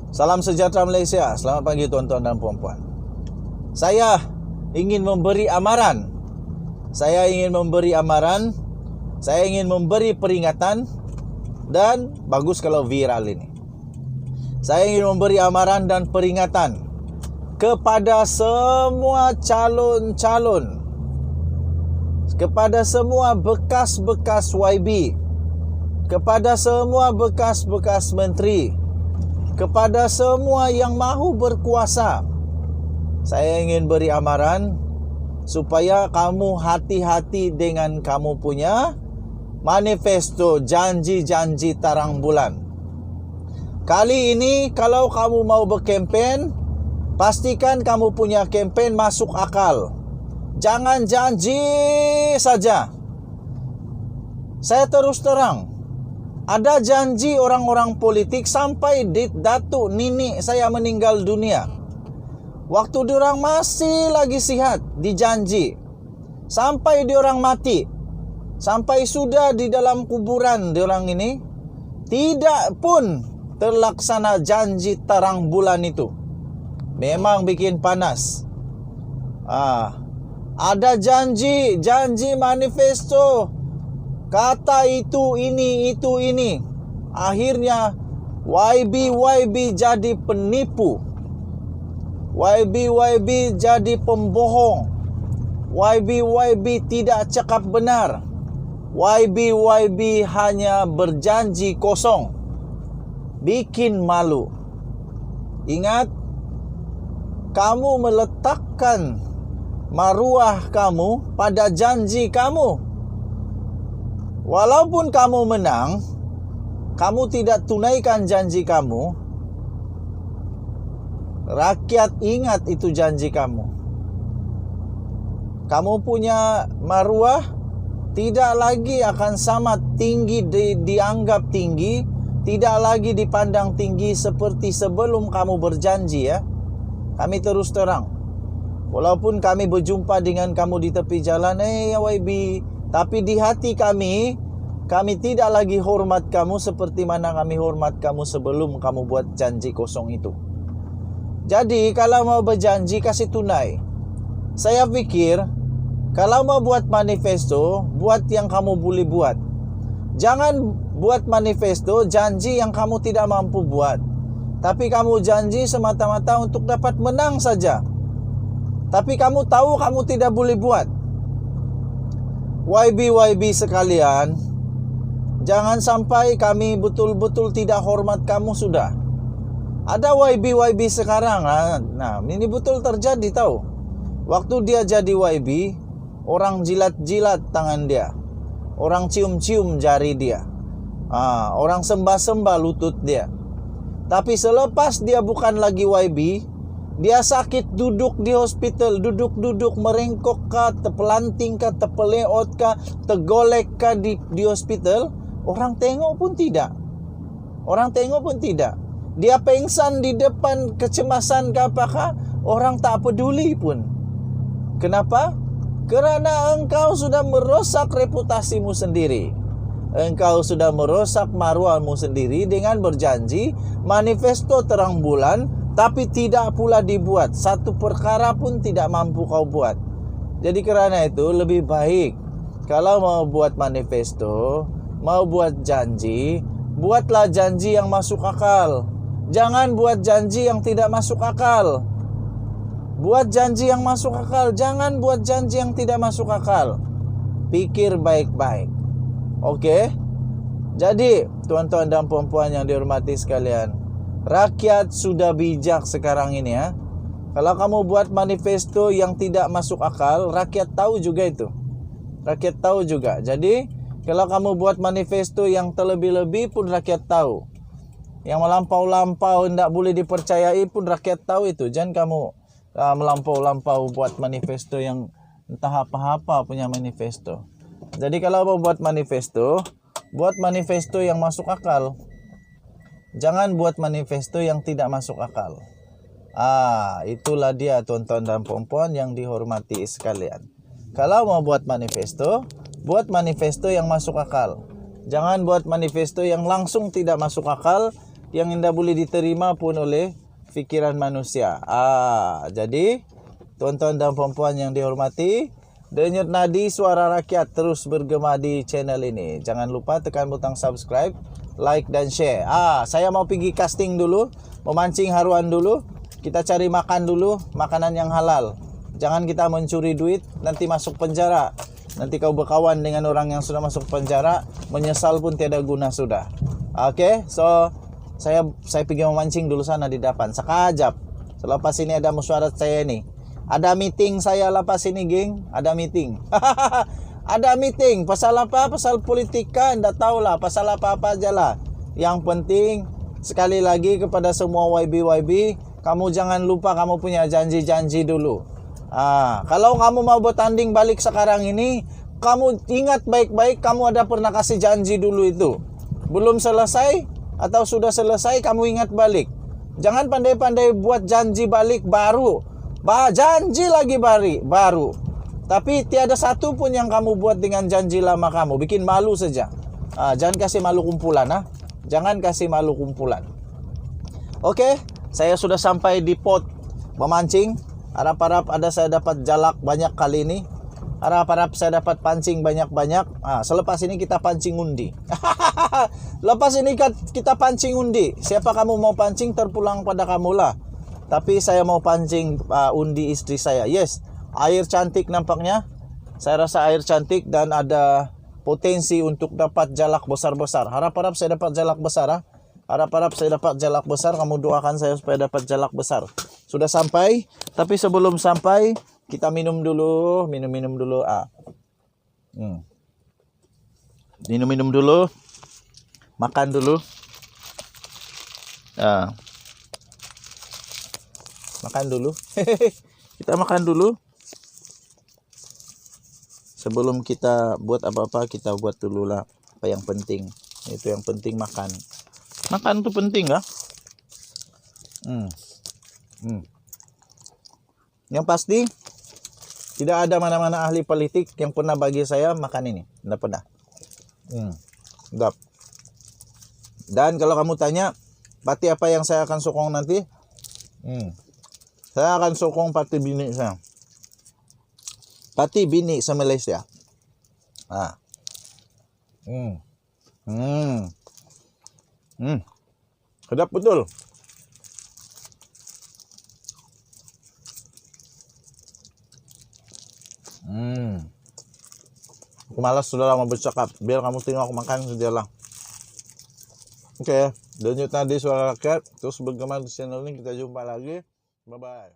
Salam sejahtera Malaysia. Selamat pagi tuan-tuan dan puan-puan. Saya ingin memberi amaran. Saya ingin memberi peringatan. Dan bagus kalau viral ini. Saya ingin memberi amaran dan peringatan kepada semua calon-calon, kepada semua bekas-bekas YB, kepada semua bekas-bekas menteri, kepada semua yang mahu berkuasa. Saya ingin beri amaran supaya kamu hati-hati dengan kamu punya manifesto janji-janji tarang bulan. Kali ini kalau kamu mau berkempen, pastikan kamu punya kempen masuk akal. Jangan janji saja. Saya terus terang, ada janji orang-orang politik sampai datuk nini saya meninggal dunia. Waktu diorang masih lagi sihat, dijanji. Sampai diorang mati, sampai sudah di dalam kuburan diorang ini, tidak pun terlaksana janji terang bulan itu. Memang bikin panas. Ada janji manifesto, kata itu ini. Akhirnya YB jadi penipu. YB jadi pembohong. YB tidak cakap benar. YB hanya berjanji kosong. Bikin malu. Ingat, kamu meletakkan maruah kamu pada janji kamu. Walaupun kamu menang, kamu tidak tunaikan janji kamu. Rakyat ingat itu janji kamu. Kamu punya maruah tidak lagi akan sama tinggi, dianggap tinggi, tidak lagi dipandang tinggi seperti sebelum kamu berjanji ya. Kami terus terang. Walaupun kami berjumpa dengan kamu di tepi jalan, YB, tapi di hati kami tidak lagi hormat kamu seperti mana kami hormat kamu sebelum kamu buat janji kosong itu. Jadi kalau mau berjanji, kasih tunai. Saya pikir kalau mau buat manifesto, buat yang kamu boleh buat. Jangan buat manifesto janji yang kamu tidak mampu buat. Tapi kamu janji semata-mata untuk dapat menang saja. Tapi kamu tahu kamu tidak boleh buat. YB sekalian, jangan sampai kami betul-betul tidak hormat kamu sudah. Ada YB sekarang. Nah, ini betul terjadi tahu. Waktu dia jadi YB, orang jilat-jilat tangan dia. Orang cium-cium jari dia. Orang sembah-sembah lutut dia. Tapi selepas dia bukan lagi YB, dia sakit duduk di hospital, duduk merengkok kah, terpelanting kah, terpeleot kah, tergolek kah di hospital, orang tengok pun tidak. Dia pengsan di depan kecemasan kah apakah, orang tak peduli pun. Kenapa? Kerana engkau sudah merosak reputasimu sendiri. Engkau sudah merosak maruahmu sendiri dengan berjanji manifesto terang bulan, tapi tidak pula dibuat. Satu perkara pun tidak mampu kau buat. Jadi kerana itu lebih baik kalau mau buat manifesto, mau buat janji, buatlah janji yang masuk akal. Jangan buat janji yang tidak masuk akal. Buat janji yang masuk akal, jangan buat janji yang tidak masuk akal. Pikir baik-baik. Okey? Jadi, tuan-tuan dan puan-puan yang dihormati sekalian, rakyat sudah bijak sekarang ini ya. Kalau kamu buat manifesto yang tidak masuk akal, rakyat tahu juga itu. Rakyat tahu juga. Jadi, kalau kamu buat manifesto yang terlebih-lebih pun rakyat tahu. Yang melampau-lampau tidak boleh dipercayai pun rakyat tahu itu. Jangan kamu melampau-lampau buat manifesto yang entah apa-apa punya manifesto. Jadi kalau mau buat manifesto yang masuk akal. Jangan buat manifesto yang tidak masuk akal. Itulah dia tuan-tuan dan puan-puan yang dihormati sekalian. Kalau mau buat manifesto yang masuk akal. Jangan buat manifesto yang langsung tidak masuk akal yang tidak boleh diterima pun oleh fikiran manusia. Jadi tuan-tuan dan puan-puan yang dihormati, denyut nadi suara rakyat terus bergema di channel ini. Jangan lupa tekan butang subscribe, like dan share. Saya mau pergi casting dulu, memancing haruan dulu. Kita cari makan dulu, makanan yang halal. Jangan kita mencuri duit, nanti masuk penjara. Nanti kau berkawan dengan orang yang sudah masuk penjara, menyesal pun tiada guna sudah. Oke, so saya pergi memancing dulu sana di depan. Sekajap. Selepas ini ada mesyuarat saya nih. Ada meeting saya lepas ini, geng. Ada meeting. Ada meeting. Pasal apa? Pasal politika. Nggak tahu lah. Pasal apa-apa aja lah. Yang penting, sekali lagi kepada semua YB, kamu jangan lupa kamu punya janji-janji dulu. Kalau kamu mau bertanding balik sekarang ini, kamu ingat baik-baik kamu ada pernah kasih janji dulu itu. Belum selesai atau sudah selesai, kamu ingat balik. Jangan pandai-pandai buat janji balik baru. Janji lagi baru. Tapi tiada satu pun yang kamu buat dengan janji lama kamu. Bikin malu saja. Jangan kasih malu kumpulan. Jangan kasih malu kumpulan. Oke, saya sudah sampai di pot memancing. Harap-harap saya dapat jalak banyak kali ini. Harap-harap saya dapat pancing banyak-banyak. Selepas ini kita pancing undi. Lepas ini kita pancing undi. Siapa kamu mau pancing terpulang pada kamulah. Tapi saya mau pancing undi istri saya. Yes, air cantik nampaknya. Saya rasa air cantik dan ada potensi untuk dapat jalak besar-besar. Harap-harap saya dapat jalak besar. Harap-harap saya dapat jalak besar. Kamu doakan saya supaya dapat jalak besar. Sudah sampai. Tapi sebelum sampai, kita minum dulu. Minum dulu. Minum dulu. Makan dulu. Makan dulu. Kita makan dulu. Sebelum kita buat apa-apa, kita buat dulu lah apa yang penting. Itu yang penting makan. Makan itu penting ya. Yang pasti tidak ada mana-mana ahli politik yang pernah bagi saya makan ini. Tidak pernah. Sedap. Dan kalau kamu tanya parti apa yang saya akan sokong nanti, saya akan sokong parti bini saya. Parti bini se-Malaysia. Sedap betul. Aku malas sudah lama bercakap. Biar kamu tengok aku makan sajalah. Oke, denyut nadi suara rakyat terus bergema di channel ini. Kita jumpa lagi. Bye bye.